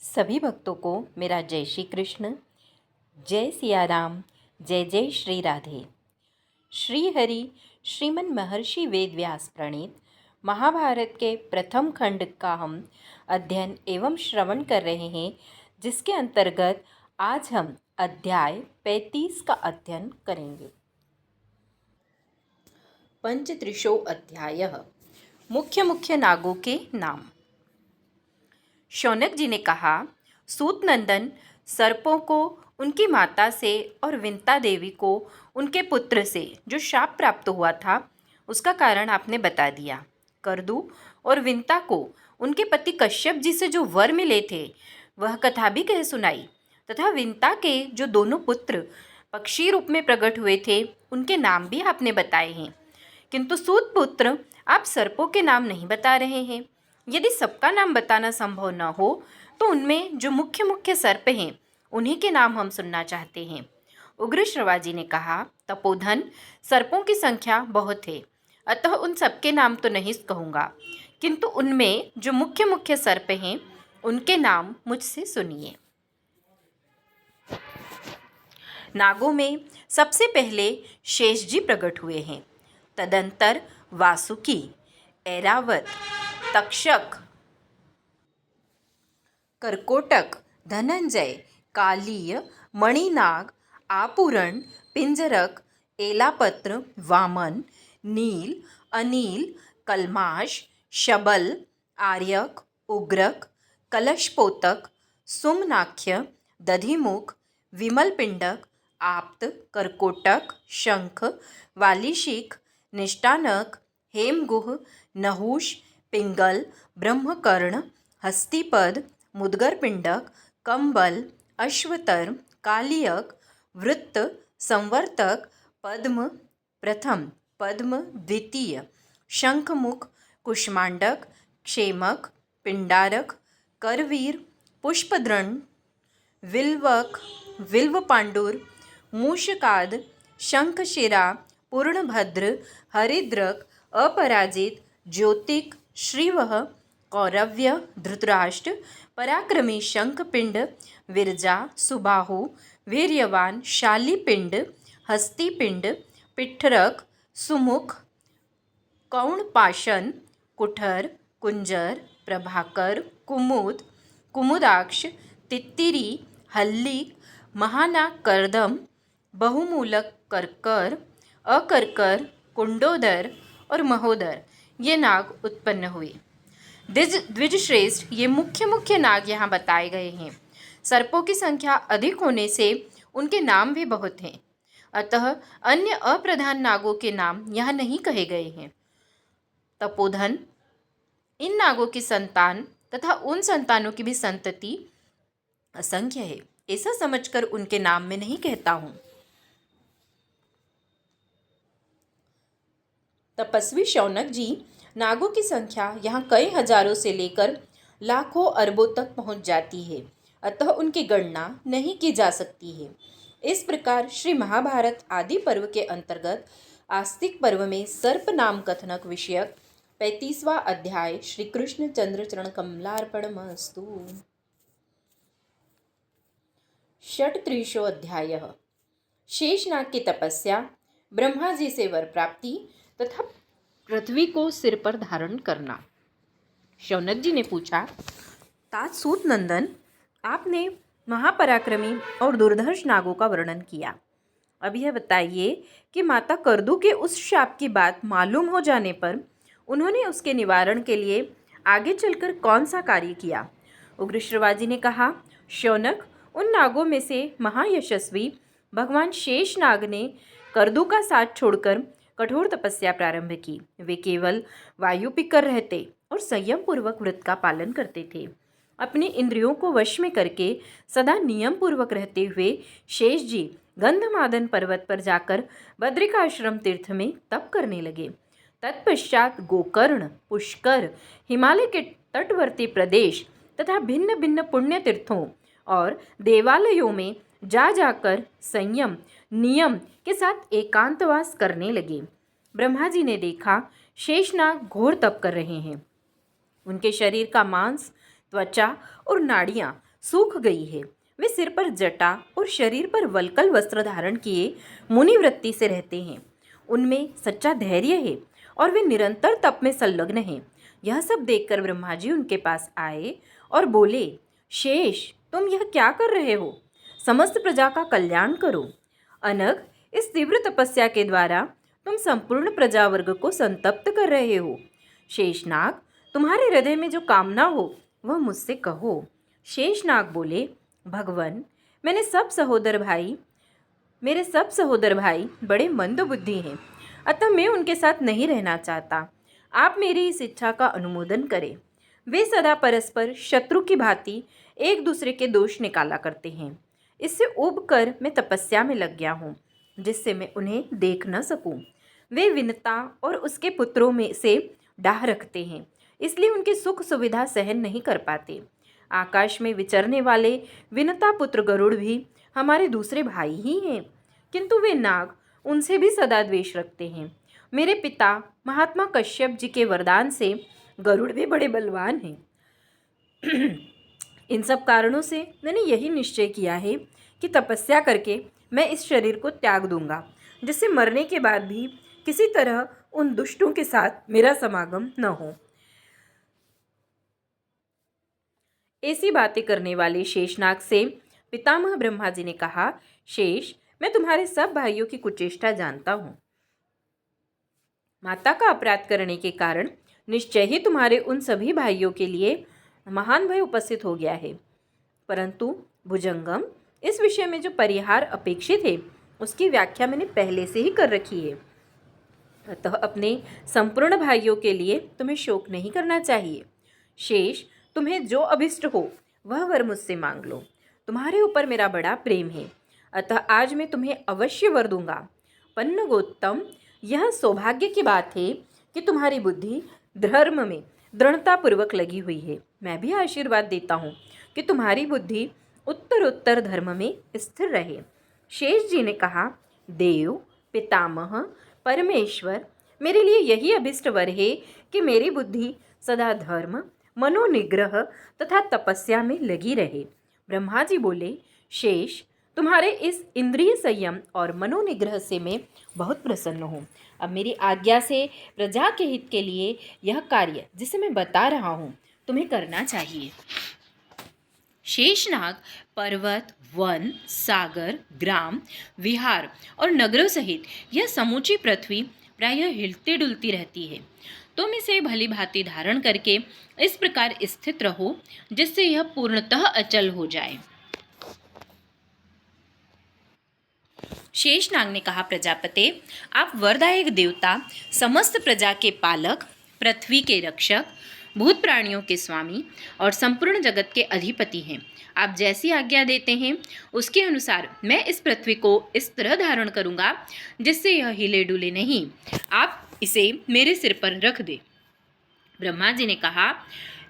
सभी भक्तों को मेरा जय श्री कृष्ण, जय सिया राम, जय जय श्री राधे। श्री हरि श्रीमन महर्षि वेद व्यास प्रणीत महाभारत के प्रथम खंड का हम अध्ययन एवं श्रवण कर रहे हैं, जिसके अंतर्गत आज हम अध्याय 35 का अध्ययन करेंगे। पंचत्रिशो अध्यायः मुख्य मुख्य नागों के नाम। शौनक जी ने कहा, सूत नंदन, सर्पों को उनकी माता से और विंता देवी को उनके पुत्र से जो शाप प्राप्त हुआ था उसका कारण आपने बता दिया। करदू और विंता को उनके पति कश्यप जी से जो वर मिले थे वह कथा भी कह सुनाई, तथा विंता के जो दोनों पुत्र पक्षी रूप में प्रकट हुए थे उनके नाम भी आपने बताए हैं। किंतु सूत पुत्र, आप सर्पों के नाम नहीं बता रहे हैं। यदि सबका नाम बताना संभव न हो तो उनमें जो मुख्य मुख्य सर्प हैं उन्हीं के नाम हम सुनना चाहते हैं। उग्र श्रवाजी ने कहा, तपोधन, सर्पों की संख्या बहुत है, अतः उन सबके नाम तो नहीं कहूँगा, किंतु उनमें जो मुख्य मुख्य सर्प हैं उनके नाम मुझसे सुनिए। नागों में सबसे पहले शेष जी प्रकट हुए हैं। तदंतर वासुकी, ऐरावत, तक्षक, करकोटक, धनंजय, कालीय, मणिनाग, आपुरण, पिंजरक, एलापत्र, वामन, नील, अनील, कलमाश, शबल, आर्यक, उग्रक, कलशपोतक, सुमनाख्य, दधिमुख, विमलपिंडक, आप्त, करकोटक, शंख, वालिशिख, निष्ठानक, हेमगुह, नहुष, पिंगल, ब्रह्मकर्ण, हस्तिपद, मुद्गरपिंडक, कंबल, अश्वतर, कालियक, वृत्त, संवर्तक, पद्म प्रथम, पद्म द्वितीय, शंखमुख, कुष्मांडक, क्षेमक, पिंडारक, करवीर, पुष्पद्रण, विल्वक, विल्वपांडुर, मूषकाद, शंखशिरा, पूर्णभद्र, हरिद्रक, अपराजित, ज्योतिक, श्रीवह, कौरव्य, धृतराष्ट्र, पराक्रमी, शंखपिंड, विरजा, सुबाहु, वीर्यवान, शालीपिंड, हस्तिपिंड, पिठरक, सुमुख, कौणपाशन, कुठर, कुंजर, प्रभाकर, कुमुद, कुमुदाक्ष, तित्तिरी, हल्लीक, महानाग, कर्दम, बहुमूलक, करकर, अकरकर, कुंडोदर और महोदर ये नाग उत्पन्न हुए। द्विजश्रेष्ठ, ये मुख्य मुख्य नाग यहाँ बताए गए हैं। सर्पों की संख्या अधिक होने से उनके नाम भी बहुत हैं, अतः अन्य अप्रधान नागों के नाम यहाँ नहीं कहे गए हैं। तपोधन, इन नागों की संतान तथा उन संतानों की भी संतति असंख्य है, ऐसा समझकर उनके नाम में नहीं कहता हूँ। तपस्वी शौनक जी, नागों की संख्या यहाँ कई हजारों से लेकर लाखों अरबों तक पहुँच जाती है, अतः उनकी गणना नहीं की जा सकती है। इस प्रकार श्री महाभारत आदि पर्व के अंतर्गत आस्तिक पर्व में सर्प नाम कथनक विषयक 35वां अध्याय श्री कृष्ण चंद्र चरण कमलार्पणमस्तु। षट्त्रिशो अध्यायः शेषनाग की तपस्या, ब्रह्मा जी से वर प्राप्ति तथा पृथ्वी को सिर पर धारण करना। शौनक जी ने पूछा, तात सूत नंदन, आपने महापराक्रमी और दुर्धर्ष नागों का वर्णन किया। अब यह बताइए कि माता करदू के उस शाप की बात मालूम हो जाने पर उन्होंने उसके निवारण के लिए आगे चलकर कौन सा कार्य किया। उग्र श्रवाजी ने कहा, शौनक, उन नागों में से महायशस्वी भगवान शेषनाग ने करदू का साथ छोड़कर कठोर तपस्या प्रारंभ की। वे केवल वायु पीकर रहते और संयम पूर्वक व्रत का पालन करते थे। अपने इंद्रियों को वश में करके सदा नियम पूर्वक रहते हुए शेष जी गंधमादन पर्वत पर जाकर बद्रिकाश्रम तीर्थ में तप करने लगे। तत्पश्चात गोकर्ण, पुष्कर, हिमालय के तटवर्ती प्रदेश तथा भिन्न भिन्न पुण्य तीर्थों और देवालयों में जा जाकर संयम नियम के साथ एकांतवास करने लगे। ब्रह्मा जी ने देखा, शेषनाग घोर तप कर रहे हैं। उनके शरीर का मांस, त्वचा और नाड़ियाँ सूख गई है। वे सिर पर जटा और शरीर पर वल्कल वस्त्र धारण किए मुनिवृत्ति से रहते हैं। उनमें सच्चा धैर्य है और वे निरंतर तप में संलग्न हैं। यह सब देखकर ब्रह्मा जी उनके पास आए और बोले, शेष, तुम यह क्या कर रहे हो? समस्त प्रजा का कल्याण करो। अनग, इस तीव्र तपस्या के द्वारा तुम संपूर्ण प्रजा वर्ग को संतप्त कर रहे हो। शेषनाग, तुम्हारे हृदय में जो कामना हो वह मुझसे कहो। शेषनाग बोले, भगवान, मेरे सब सहोदर भाई बड़े मंदबुद्धि हैं, अतः मैं उनके साथ नहीं रहना चाहता। आप मेरी इस इच्छा का अनुमोदन करें। वे सदा परस्पर शत्रु की भांति एक दूसरे के दोष निकाला करते हैं। इससे ऊब कर मैं तपस्या में लग गया हूँ, जिससे मैं उन्हें देख न सकूं। वे विनता और उसके पुत्रों में से डाह रखते हैं, इसलिए उनकी सुख सुविधा सहन नहीं कर पाते। आकाश में विचरने वाले विनता पुत्र गरुड़ भी हमारे दूसरे भाई ही हैं, किंतु वे नाग उनसे भी सदा द्वेष रखते हैं। मेरे पिता महात्मा कश्यप जी के वरदान से गरुड़ भी बड़े बलवान हैं। इन सब कारणों से मैंने यही निश्चय किया है कि तपस्या करके मैं इस शरीर को त्याग दूंगा, जिससे मरने के बाद भी किसी तरह उन दुष्टों के साथ मेरा समागम न हो। ऐसी बातें करने वाले शेषनाग से पितामह ब्रह्मा जी ने कहा, शेष, मैं तुम्हारे सब भाइयों की कुचेष्टा जानता हूँ। माता का अपराध करने के कारण निश्चय ही तुम्हारे उन सभी भाइयों के लिए महान भय उपस्थित हो गया है। परंतु भुजंगम, इस विषय में जो परिहार अपेक्षित है उसकी व्याख्या मैंने पहले से ही कर रखी है। अतः अपने संपूर्ण भाइयों के लिए तुम्हें शोक नहीं करना चाहिए। शेष, तुम्हें जो अभिष्ट हो वह वर मुझसे मांग लो। तुम्हारे ऊपर मेरा बड़ा प्रेम है, अतः आज मैं तुम्हें अवश्य वर दूंगा। पन्नगोत्तम, यह सौभाग्य की बात है कि तुम्हारी बुद्धि धर्म में दृढ़तापूर्वक लगी हुई है। मैं भी आशीर्वाद देता हूँ कि तुम्हारी बुद्धि उत्तरोत्तर धर्म में स्थिर रहे। शेष जी ने कहा, देव, पितामह, परमेश्वर, मेरे लिए यही अभिष्ट वर है कि मेरी बुद्धि सदा धर्म, मनोनिग्रह तथा तपस्या में लगी रहे। ब्रह्मा जी बोले, शेष, तुम्हारे इस इंद्रिय संयम और मनोनिग्रह से मैं बहुत प्रसन्न हूँ। अब मेरी आज्ञा से प्रजा के हित के लिए यह कार्य जिसे मैं बता रहा हूँ तुम्हें करना चाहिए। शेषनाग पर्वत, वन, सागर, ग्राम, विहार और नगरों सहित यह समूची पृथ्वी प्रायः हिलती डुलती रहती है। तुम इसे भली भांति धारण करके इस प्रकार स्थित रहो जिससे यह पूर्णतः अचल हो जाए। शेषनाग ने कहा, प्रजापते, आप वरदायक देवता, समस्त प्रजा के पालक, पृथ्वी के रक्षक, भूत प्राणियों के स्वामी और संपूर्ण जगत के अधिपति हैं। आप जैसी आज्ञा देते हैं उसके अनुसार मैं इस पृथ्वी को इस तरह धारण करूंगा जिससे यह हिले डुले नहीं। आप इसे मेरे सिर पर रख दे। ब्रह्मा जी ने कहा,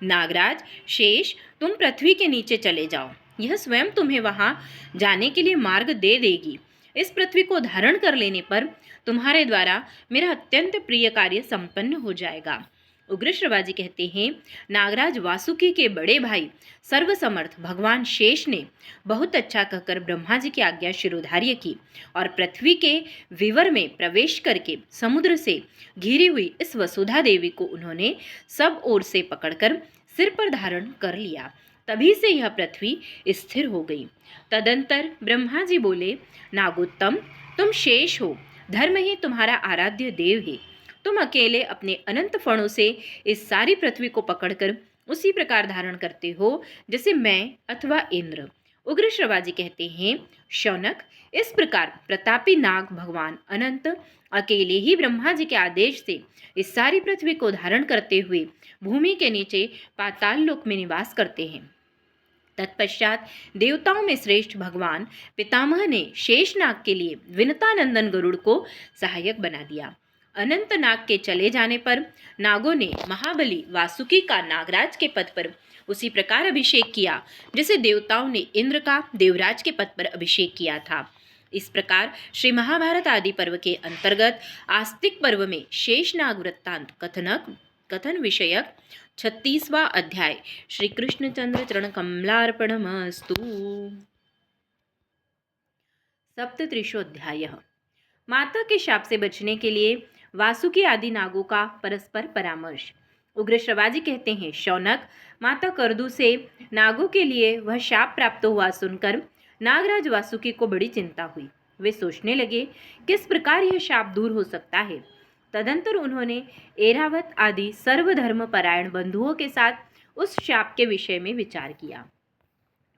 नागराज, शेष, तुम पृथ्वी के नीचे चले जाओ। यह स्वयं तुम्हें वहां जाने के लिए मार्ग दे देगी। इस पृथ्वी को धारण कर लेने पर तुम्हारे द्वारा मेरा अत्यंत प्रिय कार्य संपन्न हो जाएगा। उग्र श्रवाजी कहते हैं, नागराज वासुकी के बड़े भाई सर्वसमर्थ भगवान शेष ने बहुत अच्छा कहकर ब्रह्मा जी की आज्ञा शिरोधार्य की और पृथ्वी के विवर में प्रवेश करके समुद्र से घिरी हुई इस वसुधा देवी को उन्होंने सब ओर से पकड़कर सिर पर धारण कर लिया। तभी से यह पृथ्वी स्थिर हो गई। तदंतर ब्रह्मा जी बोले, नागोत्तम, तुम शेष हो, धर्म ही तुम्हारा आराध्य देव है। तुम अकेले अपने अनंत फणों से इस सारी पृथ्वी को पकड़कर उसी प्रकार धारण करते हो जैसे मैं अथवा इंद्र। उग्र श्रवाजी कहते हैं, शौनक, इस प्रकार प्रतापी नाग भगवान अनंत अकेले ही ब्रह्मा जी के आदेश से इस सारी पृथ्वी को धारण करते हुए भूमि के नीचे पाताल लोक में निवास करते हैं। तत्पश्चात देवताओं में श्रेष्ठ भगवान पितामह ने शेषनाग के लिए विनतानंदन गरुड़ को सहायक बना दिया। अनंत नाग के चले जाने पर नागों ने महाबली वासुकी का नागराज के पद पर उसी प्रकार अभिषेक किया जैसे देवताओं ने इंद्र का देवराज के पद पर अभिषेक किया था। इस प्रकार श्री महाभारत आदि पर्व के अंतर्गत आस्तिक पर्व में शेषनाग वृत्तांत कथन विषयक 36वां अध्याय। श्री कृष्णचंद्र चरण कमलार्पणमस्तु। सप्तत्रिशोऽध्यायः। माता के शाप से बचने के लिए वासुकी आदि नागों का परस्पर परामर्श। उग्र श्रवाजी कहते हैं, शौनक, माता करदू से नागों के लिए वह शाप प्राप्त हुआ सुनकर नागराज वासुकी को बड़ी चिंता हुई। वे सोचने लगे किस प्रकार यह शाप दूर हो सकता है। तदंतर उन्होंने एरावत आदि सर्वधर्म परायण बंधुओं के साथ उस शाप के विषय में विचार किया।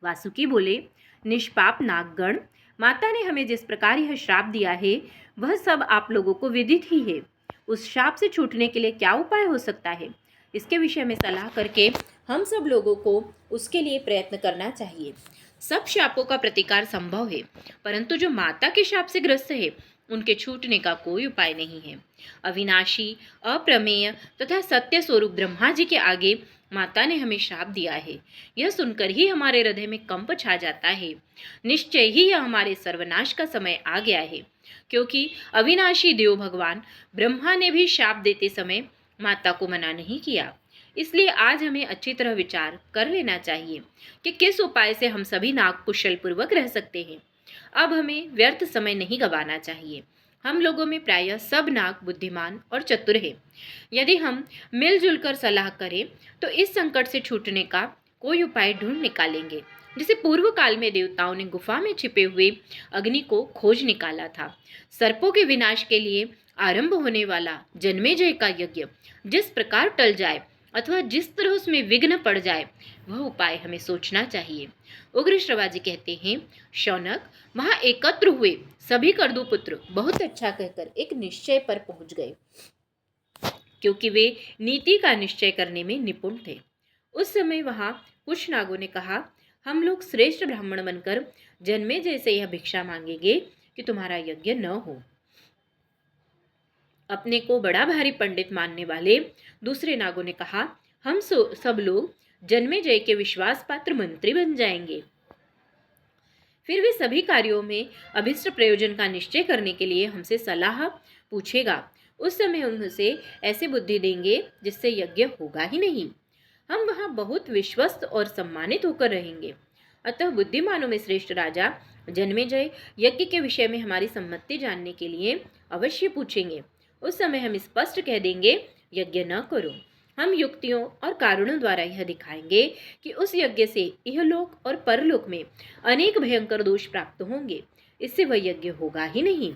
वासुकी बोले, निष्पाप नागगण, माता ने हमें जिस प्रकार यह श्राप दिया है वह सब आप लोगों को विदित ही है। उस शाप से छूटने के लिए क्या उपाय हो सकता है, इसके विषय में सलाह करके हम सब लोगों को उसके लिए प्रयत्न करना चाहिए। सब शापों का प्रतिकार संभव है, परंतु जो माता के शाप से ग्रस्त है उनके छूटने का कोई उपाय नहीं है। अविनाशी, अप्रमेय तथा सत्य स्वरूप ब्रह्मा जी के आगे माता ने हमें श्राप दिया है, यह सुनकर ही हमारे हृदय में कंप छा जाता है। निश्चय ही यह हमारे सर्वनाश का समय आ गया है, क्योंकि अविनाशी देव भगवान ब्रह्मा ने भी शाप देते समय माता को मना नहीं किया। इसलिए आज हमें अच्छी तरह विचार कर लेना चाहिए कि किस उपाय से हम सभी नाग कुशल पूर्वक रह सकते हैं। अब हमें व्यर्थ समय नहीं गंवाना चाहिए। हम लोगों में प्रायः सब नाग बुद्धिमान और चतुर है। यदि हम मिलजुल कर सलाह करें तो इस संकट से छूटने का कोई उपाय ढूंढ निकालेंगे। जिसे पूर्व काल में देवताओं ने गुफा में छिपे हुए अग्नि को खोज निकाला था। सर्पों के विनाश के लिए आरंभ होने वाला जन्मेजय का यज्ञ जिस प्रकार टल जाए अथवा जिस तरह उसमें विघ्न पड़ जाए, वह उपाय हमें सोचना चाहिए। उग्र श्रवाजी कहते हैं, शौनक, वहां एकत्र हुए सभी करदू पुत्र बहुत अच्छा कहकर एक निश्चय पर पहुंच गए, क्योंकि वे नीति का निश्चय करने में निपुण थे। उस समय वहां कुछ नागों ने कहा, हम लोग श्रेष्ठ ब्राह्मण बनकर जन्मेजय से यह भिक्षा मांगेंगे कि तुम्हारा यज्ञ न हो। अपने को बड़ा भारी पंडित मानने वाले दूसरे नागों ने कहा, हम सब लोग जन्मेजय के विश्वास पात्र मंत्री बन जाएंगे। फिर वे सभी कार्यों में अभिष्ट प्रयोजन का निश्चय करने के लिए हमसे सलाह पूछेगा। उस समय हम उसे ऐसे बुद्धि देंगे जिससे यज्ञ होगा ही नहीं। हम वहां बहुत विश्वस्त और सम्मानित होकर रहेंगे। अतः बुद्धिमानों में श्रेष्ठ राजा जन्मेजय यज्ञ के विषय में हमारी सम्मति जानने के लिए अवश्य पूछेंगे। उस समय हम स्पष्ट कह देंगे, यज्ञ न करो। हम युक्तियों और कारणों द्वारा यह दिखाएंगे कि उस यज्ञ से इहलोक और परलोक में अनेक भयंकर दोष प्राप्त होंगे, इससे वह यज्ञ होगा ही नहीं।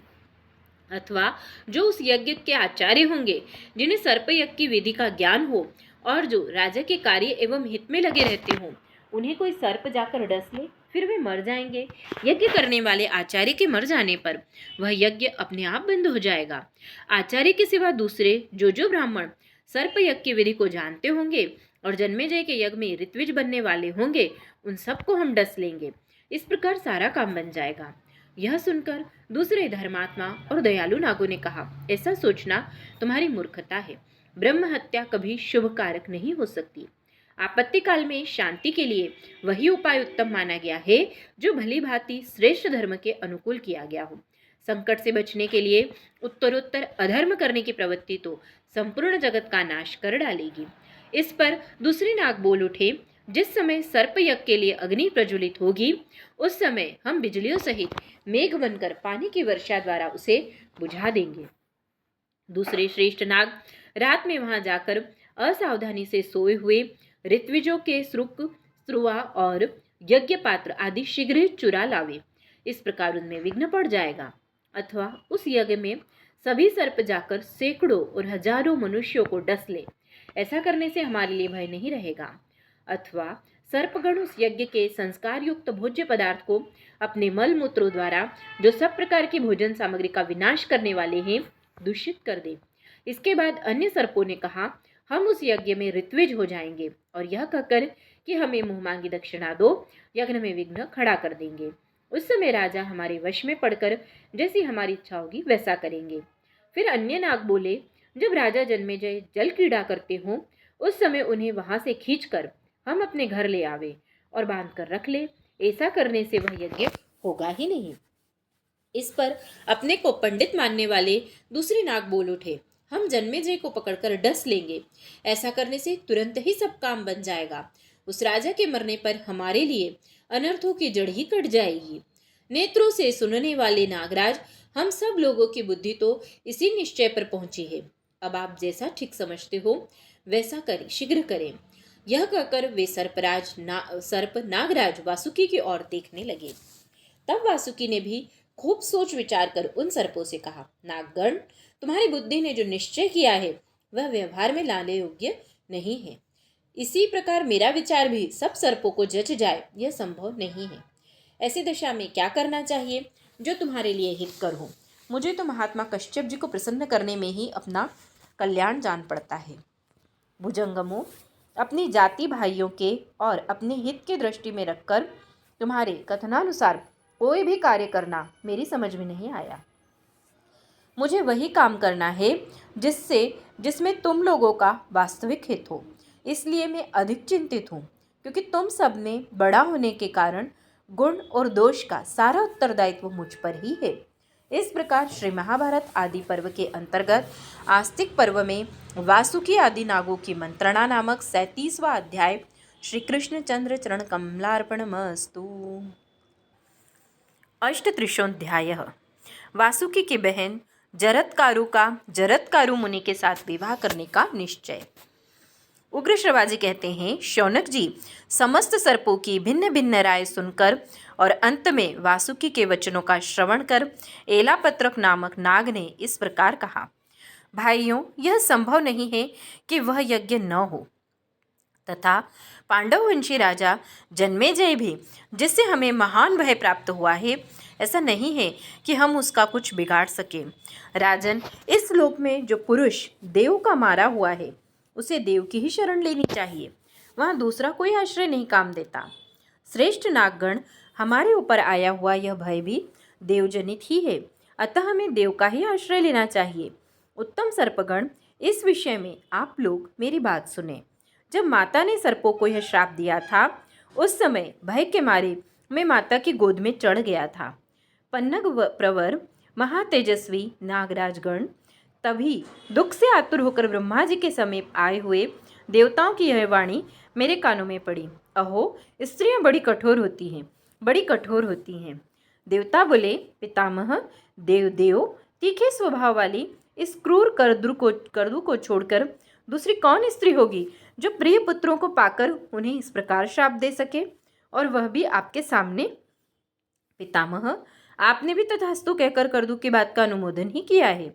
अथवा जो उस यज्ञ के आचार्य होंगे, जिन्हें सर्प यज्ञ की विधि का ज्ञान हो और जो राजा के कार्य एवं हित में लगे रहते हों, उन्हें कोई सर्प जाकर डस ले, फिर वे मर जाएंगे। यज्ञ करने वाले आचार्य के मर जाने पर वह यज्ञ अपने आप बंद हो जाएगा। आचार्य के सिवा दूसरे जो ब्राह्मण सर्प यज्ञ की विधि को जानते होंगे और जन्मेजय के यज्ञ में ऋत्विज बनने वाले होंगे, उन सबको हम डस लेंगे। इस प्रकार सारा काम बन जाएगा। यह सुनकर दूसरे धर्मात्मा और दयालु नागों ने कहा, ऐसा सोचना तुम्हारी मूर्खता है। ब्रह्म हत्या कभी शुभ कारक नहीं हो सकती। आपत्ति काल में शांति के लिए वही उपाय उत्तम माना गया है जो भली भांति श्रेष्ठ धर्म के अनुकूल किया गया हो। संकट से बचने के लिए उत्तरोत्तर अधर्म करने की प्रवृत्ति तो संपूर्ण जगत का नाश कर डालेगी। इस पर दूसरे नाग बोल उठे, जिस समय सर्प यज्ञ के लिए अग्नि प्रज्वलित होगी, उस समय हम बिजलियों सहित मेघ बनकर पानी की वर्षा द्वारा उसे बुझा देंगे। दूसरे श्रेष्ठ नाग रात में वहां जाकर असावधानी से सोए हुए ऋत्विजों के श्रुक, श्रुवा और यज्ञ पात्र आदि शीघ्र ही चुरा लावे। इस प्रकार उनमें विघ्न पड़ जाएगा। अथवा उस यज्ञ में सभी सर्प जाकर सैकड़ों और हजारों मनुष्यों को डस ले। ऐसा करने से हमारे लिए भय नहीं रहेगा। अथवा सर्पगण उस यज्ञ के संस्कार युक्त भोज्य पदार्थ को अपने मल मूत्रों द्वारा, जो सब प्रकार की भोजन सामग्री का विनाश करने वाले हैं, दूषित कर दे। इसके बाद अन्य सर्पों ने कहा, हम उस यज्ञ में ऋत्विज हो जाएंगे और यह कहकर कि हमें मुंह मांगी दक्षिणा दो, यज्ञ में विघ्न खड़ा कर देंगे। उस समय राजा हमारे वश में पड़कर जैसी हमारी इच्छा होगी वैसा करेंगे। फिर अन्य नाग बोले, जब राजा जन्मेजय जल क्रीड़ा करते हों, उस समय उन्हें वहां से खींचकर हम अपने घर ले आवे और बांध कर रख ले। ऐसा करने से वह यज्ञ होगा ही नहीं। इस पर अपने को पंडित मानने वाले दूसरे नाग बोल उठे, हम जन्मेजय को पकड़कर डस लेंगे। ऐसा करने से तुरंत ही सब काम बन जाएगा। उस राजा के मरने पर हमारे लिए अनर्थों की जड़ ही कट जाएगी। नेत्रों से सुनने वाले नागराज, हम सब लोगों की बुद्धि तो इसी निश्चय पर पहुंची है। अब आप जैसा ठीक समझते हो वैसा करें, शीघ्र करें। यह कहकर वे सर्प नागराज वासुकी की ओर देखने लगे। तब वासुकी ने भी खूब सोच विचार कर उन सर्पों से कहा, नागगण, तुम्हारी बुद्धि ने जो निश्चय किया है वह व्यवहार में लाने योग्य नहीं है। इसी प्रकार मेरा विचार भी सब सर्पों को जच जाए यह संभव नहीं है। ऐसी दशा में क्या करना चाहिए जो तुम्हारे लिए हितकर हो? मुझे तो महात्मा कश्यप जी को प्रसन्न करने में ही अपना कल्याण जान पड़ता है। भुजंगमों, अपनी जाति भाइयों के और अपने हित के दृष्टि में रखकर तुम्हारे कथनानुसार कोई भी कार्य करना मेरी समझ में नहीं आया। मुझे वही काम करना है जिसमें तुम लोगों का वास्तविक हित हो। इसलिए मैं अधिक चिंतित हूँ, क्योंकि तुम सब में बड़ा होने के कारण गुण और दोष का सारा उत्तरदायित्व मुझ पर ही है। इस प्रकार श्री महाभारत आदि पर्व के अंतर्गत आस्तिक पर्व में वासुकी आदि नागों की मंत्रणा नामक 37वां अध्याय श्री कृष्णचंद्र चरण कमलार्पणमस्तु। अष्टत्रिशोऽध्यायः। वासुकी की बहन जरत्कारु का जरत्कारु मुनि के साथ विवाह करने का निश्चय। उग्र श्रवाजी कहते हैं, शौनक जी, समस्त सर्पों की भिन्न भिन्न राय सुनकर और अंत में वासुकी के वचनों का श्रवण कर एलापत्रक नामक नाग ने इस प्रकार कहा, भाइयों, यह संभव नहीं है कि वह यज्ञ न हो, तथा पांडववंशी राजा जन्मेजय भी, जिससे हमें महान भय प्राप्त हुआ है, ऐसा नहीं है कि हम उसका कुछ बिगाड़ सके। राजन, इस लोक में जो पुरुष देव का मारा हुआ है उसे देव की ही शरण लेनी चाहिए, वहाँ दूसरा कोई आश्रय नहीं काम देता। श्रेष्ठ नागगण, हमारे ऊपर आया हुआ यह भय भी देवजनित ही है, अतः हमें देव का ही आश्रय लेना चाहिए। उत्तम सर्पगण, इस विषय में आप लोग मेरी बात सुने। जब माता ने सर्पों को यह श्राप दिया था, उस समय भय के मारे मैं माता की गोद में चढ़ गया था। पन्नग प्रवर महातेजस्वी नागराजगण तभी दुख से आतुर होकर ब्रह्मा जी के समीप आए हुए देवताओं की यह वाणी मेरे कानों में पड़ी, अहो, स्त्रियां बड़ी कठोर होती हैं, बड़ी कठोर होती हैं। देवता बोले, पितामह, देव तीखे स्वभाव वाली इस क्रूर करदू को छोड़कर दूसरी कौन स्त्री होगी जो प्रिय पुत्रों को पाकर उन्हें इस प्रकार श्राप दे सके, और वह भी आपके सामने? पितामह, आपने भी तथास्तु कहकर करदू की बात का अनुमोदन ही किया है,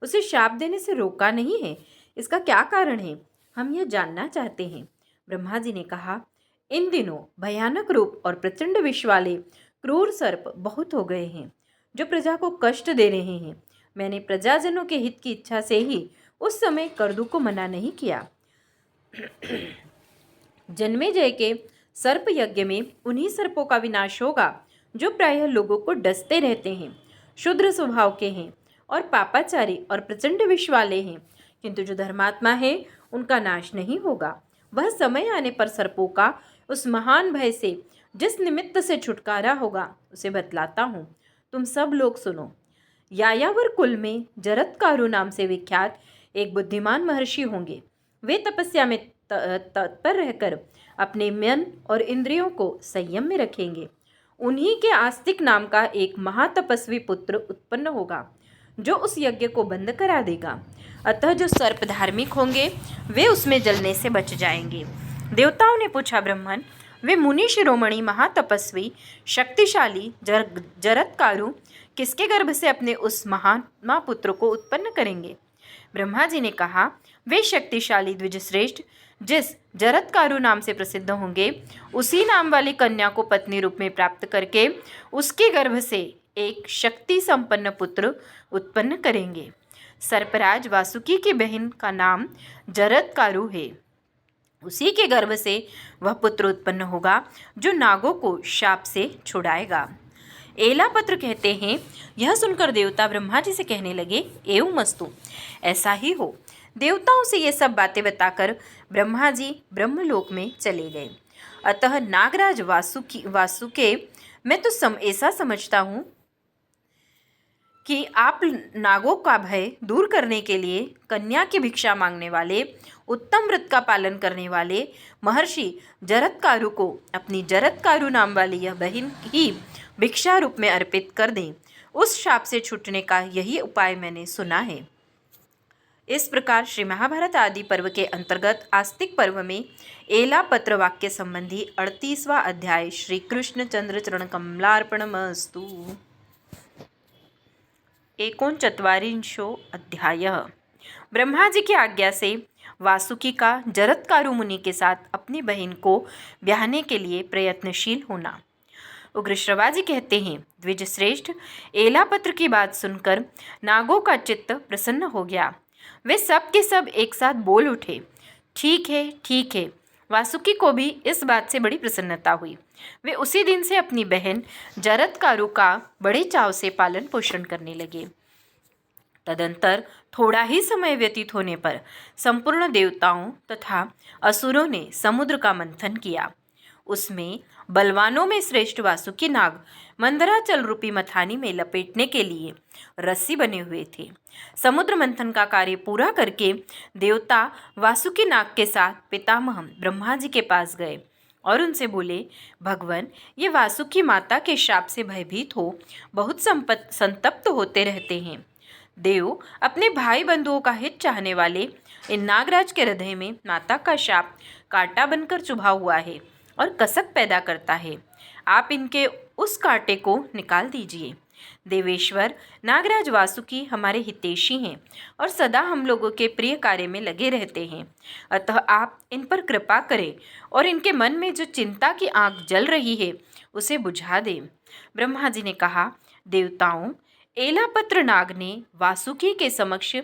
उसे शाप देने से रोका नहीं है। इसका क्या कारण है, हम यह जानना चाहते हैं। ब्रह्मा जी ने कहा, इन दिनों भयानक रूप और प्रचंड विष वाले क्रूर सर्प बहुत हो गए हैं, जो प्रजा को कष्ट दे रहे हैं। मैंने प्रजाजनों के हित की इच्छा से ही उस समय करदू को मना नहीं किया। जन्मेजय के सर्प यज्ञ में उन्हीं सर्पों का विनाश होगा जो प्रायः लोगों को डसते रहते हैं, शुद्र स्वभाव के हैं और पापाचारी और प्रचंड विष वाले हैं, किंतु जो धर्मात्मा है उनका नाश नहीं होगा। वह समय आने पर सर्पों का उस महान भय से जिस निमित्त से छुटकारा होगा उसे बतलाता हूँ, तुम सब लोग सुनो। यायावर कुल में जरत्कारु नाम से विख्यात एक बुद्धिमान महर्षि होंगे। वे तपस्या में तत्पर रहकर अपने मन और इंद्रियों को संयम में रखेंगे। उन्हीं के आस्तिक नाम का एक महातपस्वी पुत्र उत्पन्न होगा जो उस यज्ञ को बंद करा देगा। अतः जो सर्प धार्मिक होंगे वे उसमें जलने से बच जाएंगे। देवताओं ने पूछा, ब्रह्मन, वे मुनि शिरोमणि महातपस्वी शक्तिशाली जरत्कारु किसके गर्भ से अपने उस महात्मा पुत्र को उत्पन्न करेंगे? ब्रह्मा जी ने कहा, वे शक्तिशाली द्विजश्रेष्ठ जिस जरत्कारु नाम से प्रसिद्ध होंगे, उसी नाम वाली कन्या को पत्नी रूप में प्राप्त करके उसके गर्भ से एक शक्ति संपन्न पुत्र उत्पन्न करेंगे। सर्पराज वासुकी की बहन का नाम जरत्कारु है। उसी के गर्भ से वह पुत्र उत्पन्न होगा जो नागों को शाप से छुड़ाएगा। एलापत्र कहते हैं, यह सुनकर देवता ब्रह्मा जी से कहने लगे, एवं मस्तु, ऐसा ही हो। देवताओं से ये सब बातें बताकर ब्रह्मा जी ब्रह्मलोक में चले गए। अतः नागराज वासुके, मैं तो ऐसा समझता हूँ कि आप नागों का भय दूर करने के लिए कन्या की भिक्षा मांगने वाले, उत्तम व्रत का पालन करने वाले महर्षि जरत्कारु को अपनी जरत्कारु नाम वाली यह बहन ही भिक्षा रूप में अर्पित कर दें। उस शाप से छूटने का यही उपाय मैंने सुना है। इस प्रकार श्री महाभारत आदि पर्व के अंतर्गत आस्तिक पर्व में एला पत्र वाक्य संबंधी 38वां अध्याय श्री कृष्ण चंद्र चरण कमलार्पणमस्तु। 39 अध्याय। ब्रह्मा जी की आज्ञा से वासुकी का जरत्कारु मुनि के साथ अपनी बहन को ब्याहने के लिए प्रयत्नशील होना। उग्रश्रवाजी कहते हैं, द्विज श्रेष्ठ, एलापत्र की बात सुनकर नागों का चित्त प्रसन्न हो गया। वे सब के सब एक साथ बोल उठे, ठीक है, ठीक है। वासुकी को भी इस बात से बड़ी प्रसन्नता हुई। वे उसी दिन से अपनी बहन जरत्कारु का बड़े चाव से पालन पोषण करने लगे। तदंतर थोड़ा ही समय व्यतीत होने पर संपूर्ण देवताओं तथा असुरों ने समुद्र का मंथन किया। उसमें बलवानों में श्रेष्ठ वासुकी नाग मंदराचल रूपी मथानी में लपेटने के लिए रस्सी बने हुए थे। समुद्र मंथन का कार्य पूरा करके देवता वासुकी नाग के साथ पितामह ब्रह्मा जी के पास गए और उनसे बोले, भगवान, ये वासुकी माता के शाप से भयभीत हो बहुत संतप्त होते रहते हैं। देव अपने भाई बंधुओं का हित चाहने वाले इन नागराज के हृदय में माता का शाप कांटा बनकर चुभा हुआ है और कसक पैदा करता है। आप इनके उस कांटे को निकाल दीजिए। देवेश्वर नागराज वासुकी हमारे हितैषी हैं और सदा हम लोगों के प्रिय कार्य में लगे रहते हैं। अतः आप इन पर कृपा करें और इनके मन में जो चिंता की आग जल रही है उसे बुझा दें। ब्रह्मा जी ने कहा, देवताओं, एलापत्र नाग ने वासुकी के समक्ष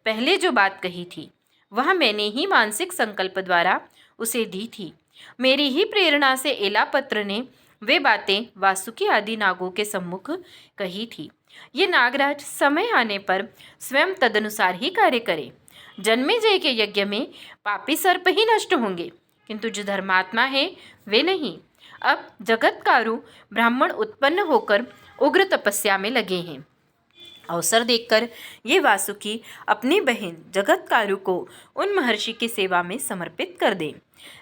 पहले जो बात कही थी वह मैंने ही मानसिक संकल्प द्वारा उसे दी थी। मेरी ही प्रेरणा से एलापत्र ने वे बातें वासुकी आदि नागों के सम्मुख कही थी। ये नागराज समय आने पर स्वयं तदनुसार ही कार्य करे। जन्मेजय के यज्ञ में पापी सर्प ही नष्ट होंगे, किंतु जो धर्मात्मा है वे नहीं। अब जगत्कारु ब्राह्मण उत्पन्न होकर उग्र तपस्या में लगे हैं। अवसर देखकर ये वासुकी अपनी बहन जगत्कारु को उन महर्षि की सेवा में समर्पित कर दें।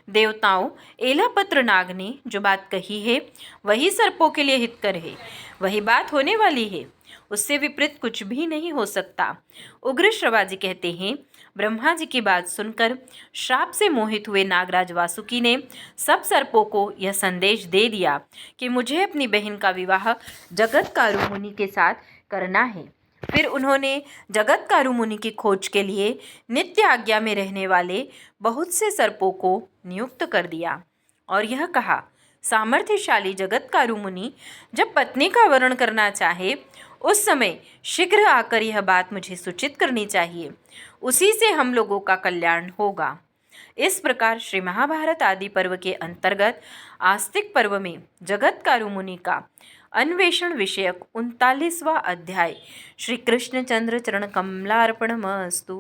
देवताओं, एलापत्र नाग ने जो बात कही है वही सर्पों के लिए हितकर है, वही बात होने वाली है, उससे विपरीत कुछ भी नहीं हो सकता। उग्र श्रवाजी कहते हैं, ब्रह्मा जी की बात सुनकर श्राप से मोहित हुए नागराज वासुकी ने सब सर्पों को यह संदेश दे दिया कि मुझे अपनी बहन का विवाह जगत्कारु मुनि के साथ करना है। फिर उन्होंने जगत्कारु मुनि की खोज के लिए नित्य आज्ञा में रहने वाले बहुत से सर्पों को नियुक्त कर दिया और यह कहा, सामर्थ्यशाली जगत्कारु मुनि जब पत्नी का वरण करना चाहे उस समय शीघ्र आकर यह बात मुझे सूचित करनी चाहिए, उसी से हम लोगों का कल्याण होगा। इस प्रकार श्री महाभारत आदि पर्व के अंतर्गत आस्तिक पर्व में जगत्कारु मुनि का अन्वेषण विषयक 39वां अध्याय श्री कृष्णचंद्र चरण कमलार्पणमस्तु।